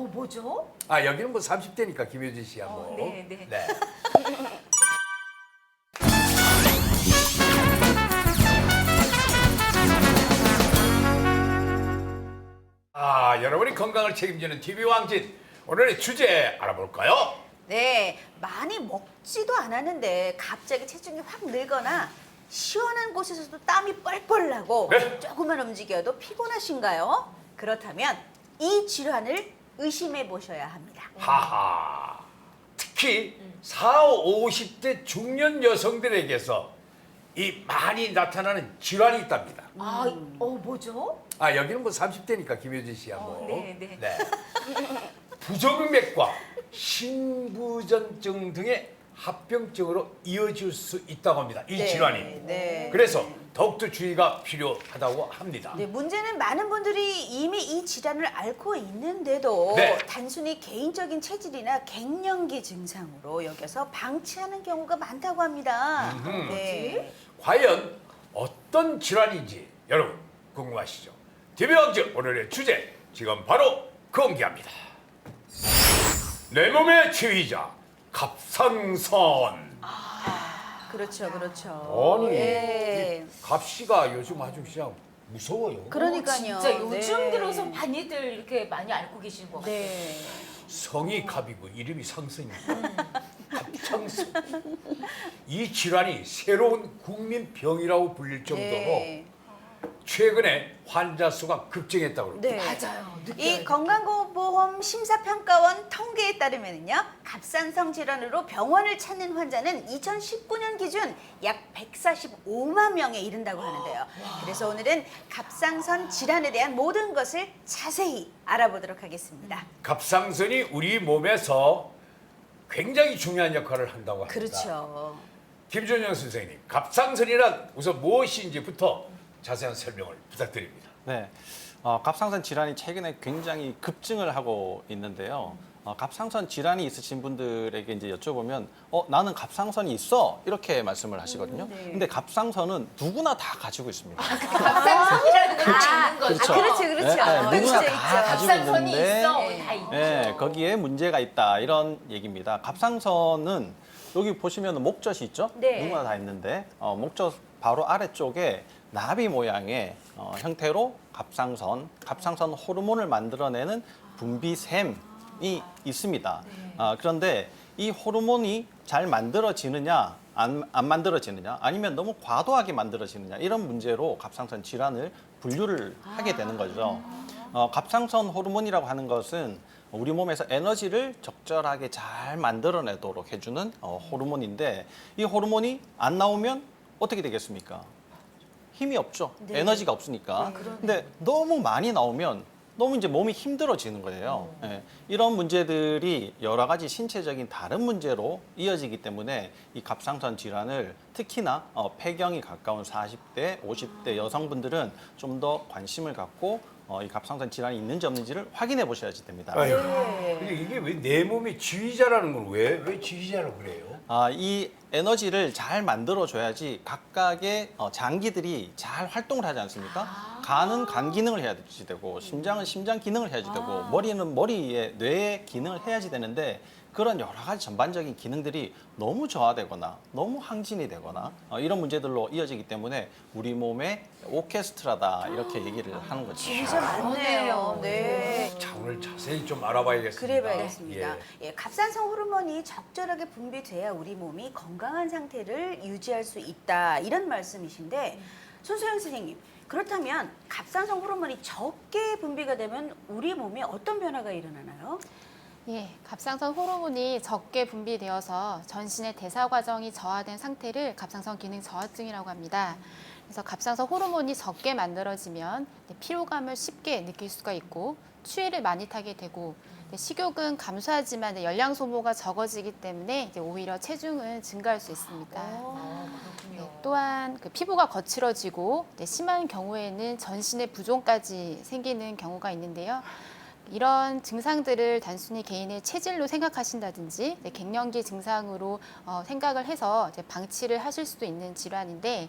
뭐죠? 아, 여기는 뭐 30대니까 김효진 씨야 뭐. 네, 네. 네. 여러분이 건강을 책임지는 TV 왕진. 오늘의 주제 알아볼까요? 네, 많이 먹지도 않았는데 갑자기 체중이 확 늘거나 시원한 곳에서도 땀이 뻘뻘 나고 네. 조금만 움직여도 피곤하신가요? 그렇다면 이 질환을 의심해 보셔야 합니다. 하하. 특히 40, 50대 중년 여성들에게서 이 많이 나타나는 질환이 있답니다. 뭐죠? 아, 여기는 뭐 30대니까 김효진 씨야 뭐. 네, 네. 부정맥과 신부전증 등의 합병증으로 이어질 수 있다고 합니다. 이 네, 질환이. 네. 그래서 더욱더 주의가 필요하다고 합니다. 네, 문제는 많은 분들이 이미 이 질환을 앓고 있는데도 네. 단순히 개인적인 체질이나 갱년기 증상으로 여겨서 방치하는 경우가 많다고 합니다. 네. 과연 어떤 질환인지 여러분 궁금하시죠? TV 왕진 오늘의 주제 지금 바로 공개합니다. 내 몸의 지휘자 갑상선. 그렇죠, 그렇죠. 아니, 네. 갑씨가 요즘 아주 그냥 무서워요. 그러니까요. 진짜 요즘 네. 들어서 많이들 이렇게 많이 앓고 계시는 것 같아요. 네. 성이 갑이고 이름이 상선입니다. 갑상선. 이 질환이 새로운 국민병이라고 불릴 정도로 네. 최근에 환자 수가 급증했다고 합니다. 네. 맞아요. 이 건강보험 심사평가원 통계에 따르면요, 갑상선 질환으로 병원을 찾는 환자는 2019년 기준 약 145만 명에 이른다고 하는데요. 그래서 오늘은 갑상선 질환에 대한 모든 것을 자세히 알아보도록 하겠습니다. 갑상선이 우리 몸에서 굉장히 중요한 역할을 한다고 합니다. 그렇죠. 김준영 선생님, 갑상선이란 우선 무엇인지부터 자세한 설명을 부탁드립니다. 네, 갑상선 질환이 최근에 굉장히 급증을 하고 있는데요. 갑상선 질환이 있으신 분들에게 이제 여쭤보면, 나는 갑상선이 있어 이렇게 말씀을 하시거든요. 네. 근데 갑상선은 누구나 다 가지고 있습니다. 갑상선이라는 걸 찾는 거죠. 그렇죠. 그렇죠, 그렇죠. 네, 누구나 있죠, 다 있죠. 가지고 갑상선이 있는데, 있어. 네. 다 있죠. 네, 거기에 문제가 있다 이런 얘기입니다. 갑상선은 여기 보시면 목젖이 있죠? 네. 누구나 다 있는데 목젖 바로 아래쪽에 나비 모양의 형태로 갑상선 호르몬을 만들어내는 분비샘이 있습니다. 그런데 이 호르몬이 잘 만들어지느냐 안 만들어지느냐 아니면 너무 과도하게 만들어지느냐 이런 문제로 갑상선 질환을 분류를 하게 되는 거죠. 갑상선 호르몬이라고 하는 것은 우리 몸에서 에너지를 적절하게 잘 만들어내도록 해주는 호르몬인데 이 호르몬이 안 나오면 어떻게 되겠습니까? 힘이 없죠. 네. 에너지가 없으니까. 근데 너무 많이 나오면 너무 이제 몸이 힘들어지는 거예요. 예, 이런 문제들이 여러 가지 신체적인 다른 문제로 이어지기 때문에 이 갑상선 질환을 특히나 폐경이 가까운 40대, 50대 여성분들은 좀 더 관심을 갖고 이 갑상선 질환이 있는지 없는지를 확인해 보셔야지 됩니다. 아유, 네. 근데 이게 왜 내 몸의 지휘자라는 건 왜 지휘자라고 그래요? 이 에너지를 잘 만들어줘야지 각각의 장기들이 잘 활동을 하지 않습니까? 간은 간 기능을 해야지 되고 심장은 심장 기능을 해야지 되고 머리는 머리의 뇌의 기능을 해야지 되는데 그런 여러 가지 전반적인 기능들이 너무 저하되거나 너무 항진이 되거나 이런 문제들로 이어지기 때문에 우리 몸의 오케스트라다 이렇게 얘기를 하는 거죠. 진짜 많네요. 네. 자, 오늘 자세히 좀 알아봐야겠습니다. 그래봐야겠습니다. 예. 갑상선 호르몬이 적절하게 분비돼야 우리 몸이 건강한 상태를 유지할 수 있다. 이런 말씀이신데, 손소영 선생님, 그렇다면 갑상선 호르몬이 적게 분비가 되면 우리 몸에 어떤 변화가 일어나나요? 예, 갑상선 호르몬이 적게 분비되어서 전신의 대사 과정이 저하된 상태를 갑상선 기능 저하증이라고 합니다. 그래서 갑상선 호르몬이 적게 만들어지면 피로감을 쉽게 느낄 수가 있고 추위를 많이 타게 되고 식욕은 감소하지만 열량 소모가 적어지기 때문에 오히려 체중은 증가할 수 있습니다. 또한 피부가 거칠어지고 심한 경우에는 전신의 부종까지 생기는 경우가 있는데요. 이런 증상들을 단순히 개인의 체질로 생각하신다든지 갱년기 증상으로 생각을 해서 이제 방치를 하실 수도 있는 질환인데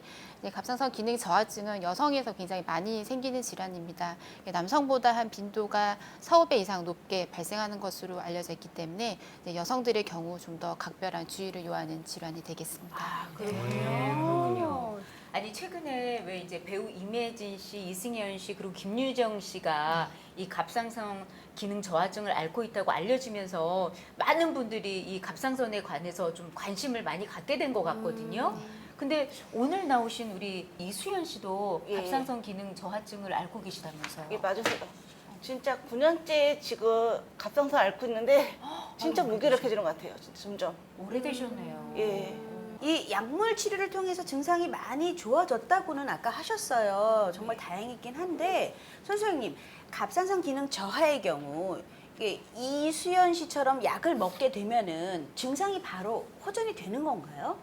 갑상선 기능 저하증은 여성에서 굉장히 많이 생기는 질환입니다. 남성보다 한 빈도가 4~5배 이상 높게 발생하는 것으로 알려져 있기 때문에 여성들의 경우 좀 더 각별한 주의를 요하는 질환이 되겠습니다. 그렇군요. 아니 최근에 왜 이제 배우 임혜진 씨, 이승현 씨 그리고 김유정 씨가 이 갑상선 기능 저하증을 앓고 있다고 알려지면서 많은 분들이 이 갑상선에 관해서 좀 관심을 많이 갖게 된 것 같거든요. 근데 오늘 나오신 우리 이수연 씨도 예. 갑상선 기능 저하증을 앓고 계시다면서요? 예, 맞으세요. 진짜 9년째 지금 갑상선 앓고 있는데 진짜 무기력해지는 것 같아요. 진짜 점점. 오래되셨네요. 예. 이 약물 치료를 통해서 증상이 많이 좋아졌다고는 아까 하셨어요. 정말 다행이긴 한데 선생님, 갑상선 기능 저하의 경우 이게 이수연 씨처럼 약을 먹게 되면은 증상이 바로 호전이 되는 건가요?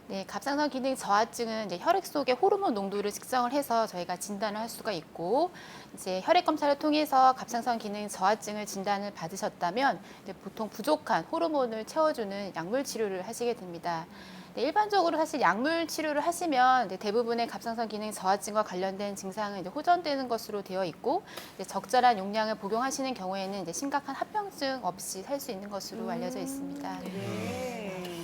네, 갑상선 기능 저하증은 이제 혈액 속의 호르몬 농도를 측정을 해서 저희가 진단을 할 수가 있고, 이제 혈액 검사를 통해서 갑상선 기능 저하증을 진단을 받으셨다면 이제 보통 부족한 호르몬을 채워주는 약물 치료를 하시게 됩니다. 네, 일반적으로 사실 약물 치료를 하시면 이제 대부분의 갑상선 기능 저하증과 관련된 증상은 이제 호전되는 것으로 되어 있고, 이제 적절한 용량을 복용하시는 경우에는 이제 심각한 합병증 없이 살 수 있는 것으로 알려져 있습니다.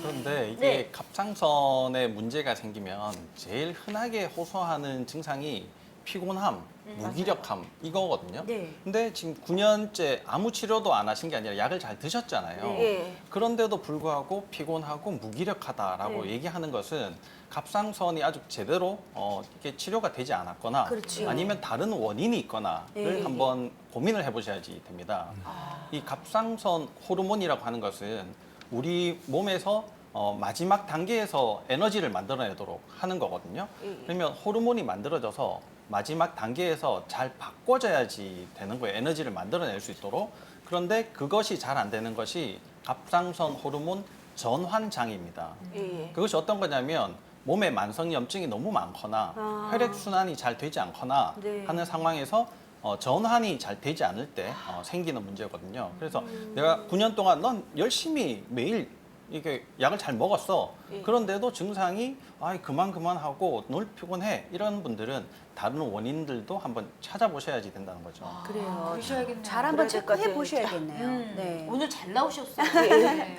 그런데 이게 네. 갑상선에 문제가 생기면 제일 흔하게 호소하는 증상이 피곤함, 무기력함 이거거든요. 네. 근데 지금 9년째 아무 치료도 안 하신 게 아니라 약을 잘 드셨잖아요. 예. 그런데도 불구하고 피곤하고 무기력하다라고 네. 얘기하는 것은 갑상선이 아직 제대로 이게 치료가 되지 않았거나 그렇죠. 아니면 다른 원인이 있거나를 네. 한번 고민을 해보셔야지 됩니다. 이 갑상선 호르몬이라고 하는 것은 우리 몸에서 마지막 단계에서 에너지를 만들어내도록 하는 거거든요. 그러면 호르몬이 만들어져서 마지막 단계에서 잘 바꿔져야지 되는 거예요. 에너지를 만들어낼 수 있도록. 그런데 그것이 잘 안 되는 것이 갑상선 호르몬 전환장애입니다. 예. 그것이 어떤 거냐면 몸에 만성염증이 너무 많거나 혈액순환이 잘 되지 않거나 네. 하는 상황에서 전환이 잘 되지 않을 때 생기는 문제거든요. 그래서 내가 9년 동안 넌 열심히 매일 이게 약을 잘 먹었어. 그런데도 증상이 그만하고 늘 피곤해. 이런 분들은 다른 원인들도 한번 찾아보셔야지 된다는 거죠. 그래요. 그러셔야겠네요. 잘 한번 그래야 될것 체크해 같아요. 보셔야겠네요. 네. 오늘 잘 나오셨어요. 네.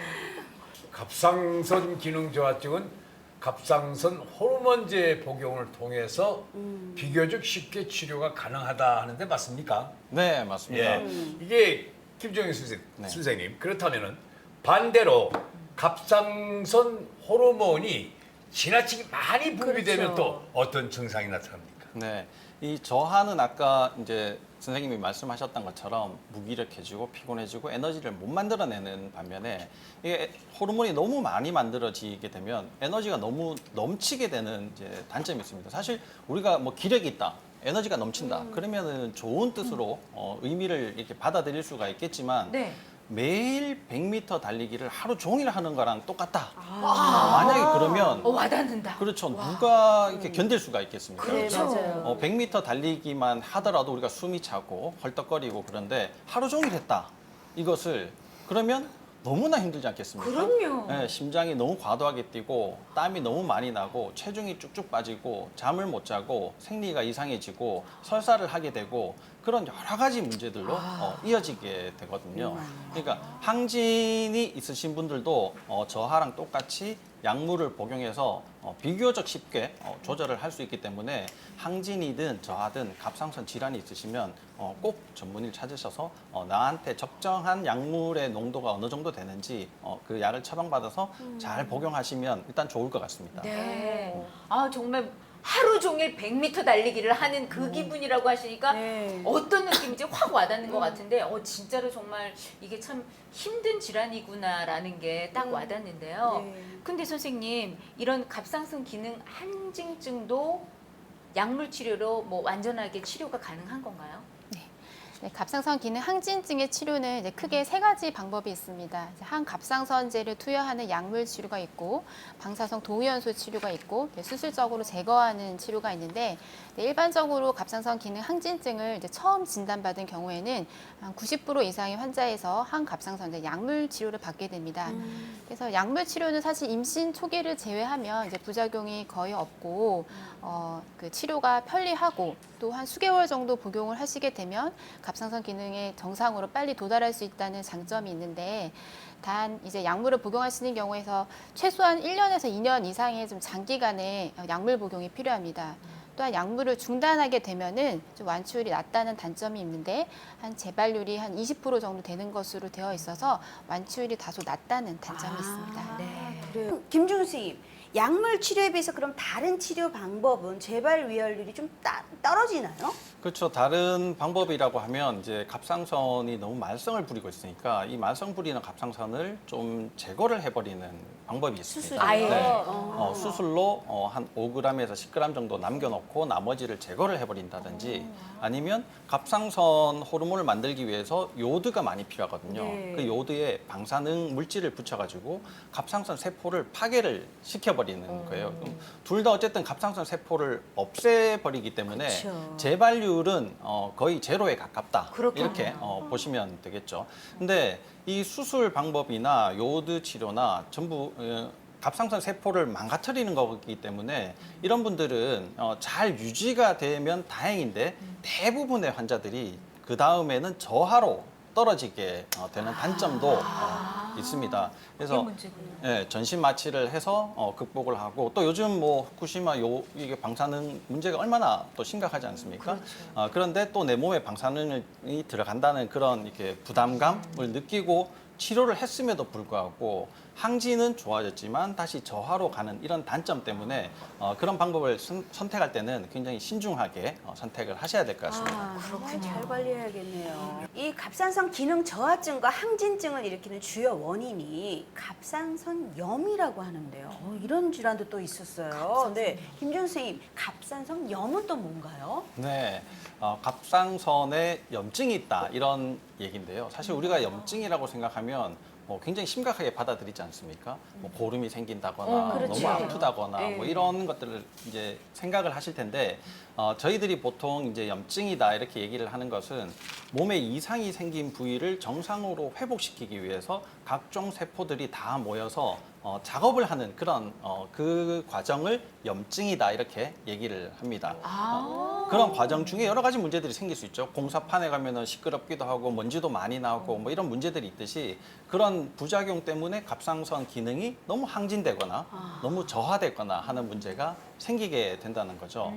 갑상선 기능 저하증은 갑상선 호르몬제 복용을 통해서 비교적 쉽게 치료가 가능하다 하는데 맞습니까? 네, 맞습니다. 예. 이게 김정희 네. 선생님, 그렇다면은 반대로 갑상선 호르몬이 지나치게 많이 분비되면 그렇죠. 또 어떤 증상이 나타납니까? 네, 이 저하는 아까 이제 선생님이 말씀하셨던 것처럼 무기력해지고 피곤해지고 에너지를 못 만들어내는 반면에 이게 호르몬이 너무 많이 만들어지게 되면 에너지가 너무 넘치게 되는 이제 단점이 있습니다. 사실 우리가 뭐 기력이 있다, 에너지가 넘친다, 그러면은 좋은 뜻으로 의미를 이렇게 받아들일 수가 있겠지만 네. 매일 100m 달리기를 하루 종일 하는 거랑 똑같다. 만약에 그러면 와닿는다. 그렇죠. 누가 이렇게 견딜 수가 있겠습니까? 네, 맞아요. 100m 달리기만 하더라도 우리가 숨이 차고 헐떡거리고 그런데 하루 종일 했다. 이것을 그러면 너무나 힘들지 않겠습니까? 그럼요. 네, 심장이 너무 과도하게 뛰고 땀이 너무 많이 나고 체중이 쭉쭉 빠지고 잠을 못 자고 생리가 이상해지고 설사를 하게 되고 그런 여러 가지 문제들로 이어지게 되거든요. 그러니까 항진이 있으신 분들도 저하랑 똑같이 약물을 복용해서 비교적 쉽게 조절을 할 수 있기 때문에 항진이든 저하든 갑상선 질환이 있으시면 꼭 전문의를 찾으셔서 나한테 적정한 약물의 농도가 어느 정도 되는지 그 약을 처방받아서 잘 복용하시면 일단 좋을 것 같습니다. 네. 아 정말 하루 종일 100m 달리기를 하는 그 기분이라고 하시니까 네. 어떤 느낌인지 확 와닿는 것 같은데 진짜로 정말 이게 참 힘든 질환이구나라는 게 딱 와닿는데요. 네. 근데 선생님 이런 갑상선 기능 항진증도 약물 치료로 뭐 완전하게 치료가 가능한 건가요? 네, 갑상선 기능 항진증의 치료는 이제 크게 세 가지 방법이 있습니다. 이제 항갑상선제를 투여하는 약물 치료가 있고, 방사성 동위원소 치료가 있고, 수술적으로 제거하는 치료가 있는데, 네, 일반적으로 갑상선 기능 항진증을 이제 처음 진단받은 경우에는 한 90% 이상의 환자에서 항갑상선제 약물 치료를 받게 됩니다. 그래서 약물 치료는 사실 임신 초기를 제외하면 이제 부작용이 거의 없고, 그 치료가 편리하고 또 한 수개월 정도 복용을 하시게 되면 갑상선 기능의 정상으로 빨리 도달할 수 있다는 장점이 있는데, 단 이제 약물을 복용하시는 경우에서 최소한 1년에서 2년 이상의 좀 장기간의 약물 복용이 필요합니다. 또한 약물을 중단하게 되면은 좀 완치율이 낮다는 단점이 있는데, 한 재발률이 한 20% 정도 되는 것으로 되어 있어서 완치율이 다소 낮다는 단점이 있습니다. 네. 그래요. 김준우 선생님, 약물 치료에 비해서 그럼 다른 치료 방법은 재발 위험률이 좀 떨어지나요? 그렇죠. 다른 방법이라고 하면 이제 갑상선이 너무 말썽을 부리고 있으니까 이 말썽 부리는 갑상선을 좀 제거를 해버리는 방법이 있습니다. 수술이요? 아예. 네. 수술로 한 5g에서 10g 정도 남겨놓고 나머지를 제거를 해버린다든지, 아니면 갑상선 호르몬을 만들기 위해서 요드가 많이 필요하거든요. 네. 그 요드에 방사능 물질을 붙여가지고 갑상선 세포를 파괴를 시켜버리는 거예요. 둘 다 어쨌든 갑상선 세포를 없애버리기 때문에 그쵸. 재발률은 거의 제로에 가깝다. 그렇군요. 이렇게 보시면 되겠죠. 근데 이 수술 방법이나 요드 치료나 전부 갑상선 세포를 망가뜨리는 거기 때문에 이런 분들은 잘 유지가 되면 다행인데, 대부분의 환자들이 그 다음에는 저하로 떨어지게 되는 단점도 있습니다. 그게 그래서 문제군요. 예, 전신 마취를 해서 극복을 하고, 또 요즘 뭐 후쿠시마 이게 방사능 문제가 얼마나 또 심각하지 않습니까? 그런데 또 내 몸에 방사능이 들어간다는 그런 이렇게 부담감을 느끼고 치료를 했음에도 불구하고 항진은 좋아졌지만 다시 저하로 가는 이런 단점 때문에 그런 방법을 선택할 때는 굉장히 신중하게 선택을 하셔야 될 것 같습니다. 그렇군요. 잘 관리해야겠네요. 이 갑상선 기능 저하증과 항진증을 일으키는 주요 원인이 갑상선염이라고 하는데요. 이런 질환도 또 있었어요. 네, 김준 선생님, 갑상선염은 또 뭔가요? 네, 갑상선에 염증이 있다 이런 얘기인데요. 사실 우리가 염증이라고 생각하면 굉장히 심각하게 받아들이지 않습니까? 고름이 생긴다거나 그렇죠. 너무 아프다거나 네. 이런 것들을 이제 생각을 하실 텐데, 저희들이 보통 이제 염증이다 이렇게 얘기를 하는 것은 몸에 이상이 생긴 부위를 정상으로 회복시키기 위해서 각종 세포들이 다 모여서 작업을 하는 그런 그 과정을 염증이다 이렇게 얘기를 합니다. 그런 과정 중에 여러 가지 문제들이 생길 수 있죠. 공사판에 가면은 시끄럽기도 하고 먼지도 많이 나오고 뭐 이런 문제들이 있듯이, 그런 부작용 때문에 갑상선 기능이 너무 항진되거나 너무 저하되거나 하는 문제가 생기게 된다는 거죠.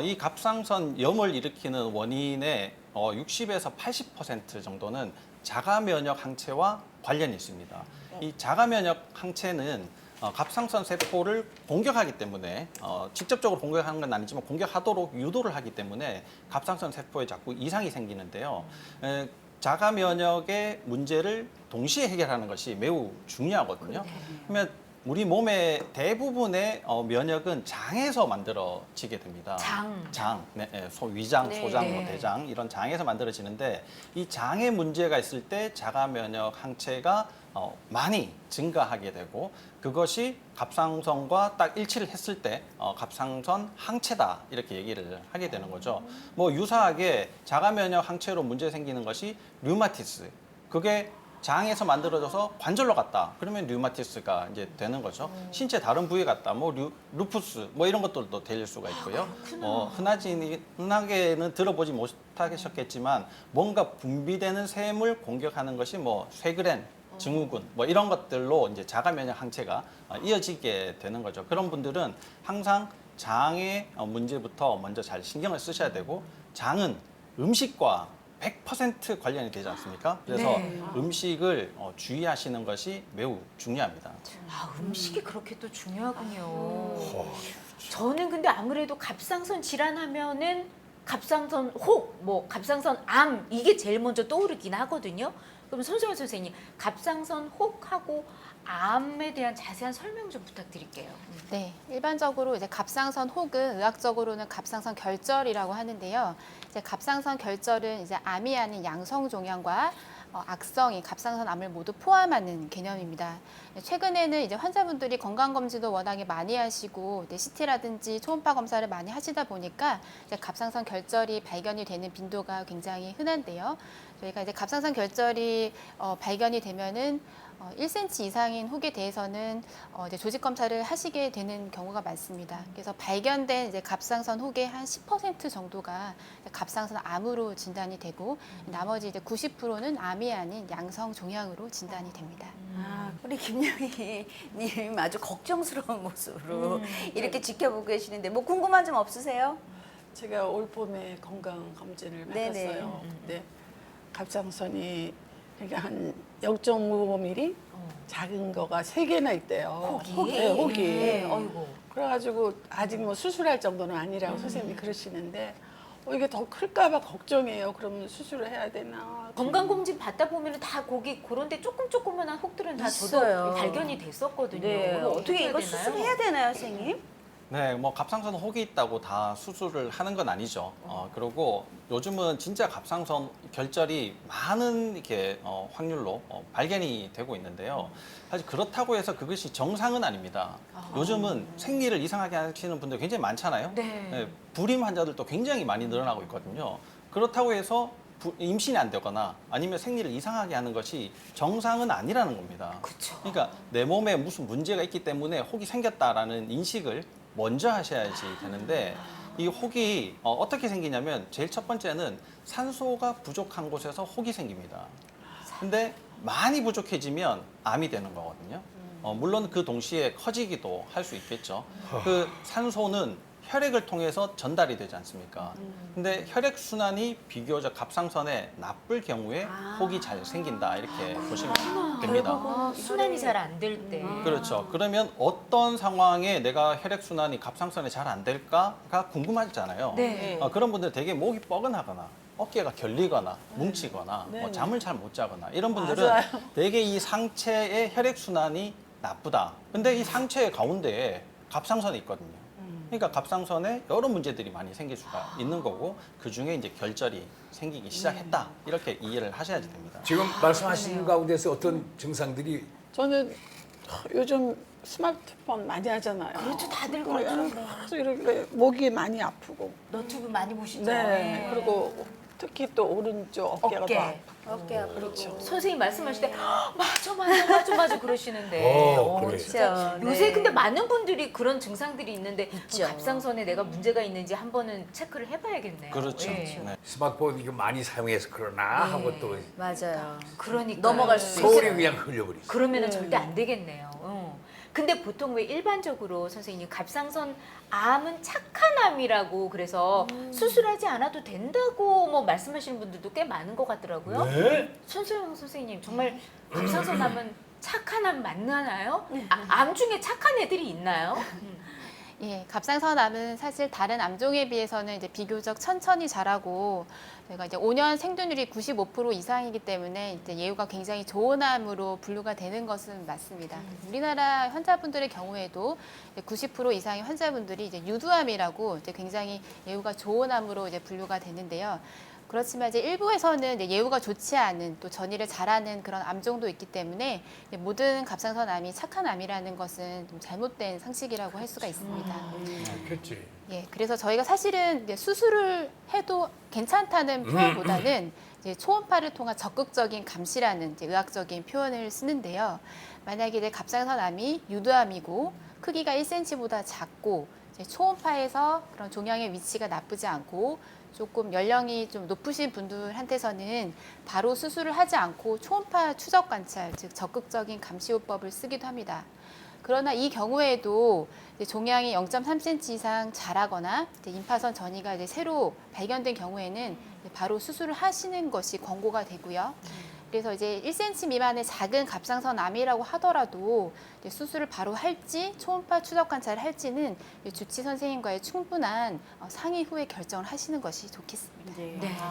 이 갑상선염을 일으키는 원인의 60에서 80% 정도는 자가 면역 항체와 관련이 있습니다. 이 자가 면역 항체는 갑상선 세포를 공격하기 때문에, 직접적으로 공격하는 건 아니지만 공격하도록 유도를 하기 때문에 갑상선 세포에 자꾸 이상이 생기는데요. 자가 면역의 문제를 동시에 해결하는 것이 매우 중요하거든요. 그러면 우리 몸의 대부분의 면역은 장에서 만들어지게 됩니다. 장, 네, 위장, 네. 소장, 뭐 대장 이런 장에서 만들어지는데, 이 장에 문제가 있을 때 자가 면역 항체가 많이 증가하게 되고, 그것이 갑상선과 딱 일치를 했을 때 갑상선 항체다 이렇게 얘기를 하게 되는 거죠. 뭐 유사하게 자가 면역 항체로 문제 생기는 것이 류마티스, 그게 장에서 만들어져서 관절로 갔다. 그러면 류마티스가 이제 되는 거죠. 신체 다른 부위에 갔다. 뭐 루푸스 뭐 이런 것들도 될 수가 있고요. 흔하게는 들어보지 못하셨겠지만 뭔가 분비되는 셈을 공격하는 것이 뭐 쇠그렌, 증후군 뭐 이런 것들로 이제 자가 면역 항체가 이어지게 되는 거죠. 그런 분들은 항상 장의 문제부터 먼저 잘 신경을 쓰셔야 되고, 장은 음식과 100% 관련이 되지 않습니까? 그래서 네. 음식을 주의하시는 것이 매우 중요합니다. 음식이 그렇게 또 중요하군요. 저는 근데 아무래도 갑상선 질환하면은 갑상선 혹, 뭐 갑상선 암 이게 제일 먼저 떠오르긴 하거든요. 그럼 손소연 선생님, 갑상선 혹하고 암에 대한 자세한 설명 좀 부탁드릴게요. 네, 일반적으로 이제 갑상선 혹은 의학적으로는 갑상선 결절이라고 하는데요. 이제 갑상선 결절은 이제 암이 아닌 양성 종양과 악성이 갑상선 암을 모두 포함하는 개념입니다. 최근에는 이제 환자분들이 건강검진도 워낙에 많이 하시고 CT라든지 초음파 검사를 많이 하시다 보니까 이제 갑상선 결절이 발견이 되는 빈도가 굉장히 흔한데요. 저희가 이제 갑상선 결절이 발견이 되면은 1cm 이상인 혹에 대해서는 이제 조직 검사를 하시게 되는 경우가 많습니다. 그래서 발견된 이제 갑상선 혹의 한 10% 정도가 갑상선 암으로 진단이 되고 나머지 이제 90%는 암이 아닌 양성 종양으로 진단이 됩니다. 우리 김영희님 아주 걱정스러운 모습으로 이렇게 지켜보고 계시는데 뭐 궁금한 점 없으세요? 제가 올 봄에 건강 검진을 네네. 받았어요. 네. 갑상선이 그러니까 한 0.5mm 작은 거가 3개나 있대요. 혹이? 네, 혹이. 네, 어이고. 그래가지고 아직 뭐 수술할 정도는 아니라고 선생님이 그러시는데 이게 더 클까봐 걱정이에요. 그러면 수술을 해야 되나? 건강검진 받다 보면 다 거기 그런데 조그만한 혹들은 다 있어요. 저도 발견이 됐었거든요. 네. 그럼 어떻게 이거 해야 되나요? 수술해야 되나요, 선생님? 네, 뭐 갑상선 혹이 있다고 다 수술을 하는 건 아니죠. 그리고 요즘은 진짜 갑상선 결절이 많은 이렇게 확률로 발견이 되고 있는데요. 사실 그렇다고 해서 그것이 정상은 아닙니다. 요즘은 생리를 이상하게 하시는 분들 굉장히 많잖아요. 네. 불임 환자들도 굉장히 많이 늘어나고 있거든요. 그렇다고 해서 임신이 안 되거나 아니면 생리를 이상하게 하는 것이 정상은 아니라는 겁니다. 그쵸. 그러니까 내 몸에 무슨 문제가 있기 때문에 혹이 생겼다라는 인식을 먼저 하셔야지 되는데 이 혹이 어떻게 생기냐면 제일 첫 번째는 산소가 부족한 곳에서 혹이 생깁니다. 근데 많이 부족해지면 암이 되는 거거든요. 물론 그 동시에 커지기도 할 수 있겠죠. 그 산소는 혈액을 통해서 전달이 되지 않습니까? 근데 혈액 순환이 비교적 갑상선에 나쁠 경우에 혹이 잘 생긴다 이렇게 보시면 됩니다. 결국은 순환이 잘 안 될 때. 그렇죠. 그러면 어떤 상황에 내가 혈액 순환이 갑상선에 잘 안 될까가 궁금하잖아요. 네. 그런 분들 되게 목이 뻐근하거나 어깨가 결리거나 뭉치거나 네, 뭐 네. 잠을 잘 못 자거나 이런 분들은 맞아요. 되게 이 상체의 혈액 순환이 나쁘다. 근데 이 상체의 가운데에 갑상선이 있거든요. 그러니까 갑상선에 여러 문제들이 많이 생길 수가 있는 거고 그 중에 이제 결절이 생기기 시작했다 이렇게 이해를 하셔야 됩니다. 지금 말씀하신 가운데서 어떤 증상들이 저는 요즘 스마트폰 많이 하잖아요. 그렇죠, 다들 그래서 그렇죠. 그래서 이렇게 목이 많이 아프고. 너튜브 많이 보시죠? 네. 그리고 특히 또 오른쪽 어깨가 어깨. 더 아프고. 어깨 아프고. 그렇죠. 선생님 말씀하실 때 맞아 그러시는데 그래. 진짜 그렇죠. 요새 네. 근데 많은 분들이 그런 증상들이 있는데 있죠. 갑상선에 내가 문제가 있는지 한 번은 체크를 해봐야겠네요. 그렇죠. 예. 네. 스마트폰 이거 많이 사용해서 그러나 네. 하고 또 맞아요. 그러니까 넘어갈 수 서울이 그냥 흘려버리죠. 그러면은 절대 안 되겠네요. 근데 보통 왜 일반적으로 선생님 갑상선 암은 착한 암이라고 그래서 수술하지 않아도 된다고 뭐 말씀하시는 분들도 꽤 많은 것 같더라고요. 네? 손소영 선생님 정말 갑상선 암은 착한 암 맞나요? 암 중에 착한 애들이 있나요? 예, 갑상선암은 사실 다른 암종에 비해서는 이제 비교적 천천히 자라고 저희가 이제 5년 생존율이 95% 이상이기 때문에 이제 예후가 굉장히 좋은 암으로 분류가 되는 것은 맞습니다. 우리나라 환자분들의 경우에도 90% 이상의 환자분들이 이제 유두암이라고 이제 굉장히 예후가 좋은 암으로 이제 분류가 되는데요. 그렇지만 이제 일부에서는 이제 예후가 좋지 않은 또 전이를 잘하는 그런 암종도 있기 때문에 모든 갑상선 암이 착한 암이라는 것은 좀 잘못된 상식이라고 할 수가 있습니다. 그렇지. 예, 그래서 저희가 사실은 이제 수술을 해도 괜찮다는 표현보다는 이제 초음파를 통한 적극적인 감시라는 이제 의학적인 표현을 쓰는데요. 만약에 이제 갑상선암이 유두암이고 크기가 1cm보다 작고 이제 초음파에서 그런 종양의 위치가 나쁘지 않고 조금 연령이 좀 높으신 분들한테서는 바로 수술을 하지 않고 초음파 추적 관찰, 즉 적극적인 감시요법을 쓰기도 합니다. 그러나 이 경우에도 이제 종양이 0.3cm 이상 자라거나 이제 임파선 전이가 이제 새로 발견된 경우에는 이제 바로 수술을 하시는 것이 권고가 되고요. 그래서 이제 1cm 미만의 작은 갑상선암이라고 하더라도 이제 수술을 바로 할지 초음파 추적 관찰을 할지는 주치 선생님과의 충분한 상의 후에 결정을 하시는 것이 좋겠습니다. 네.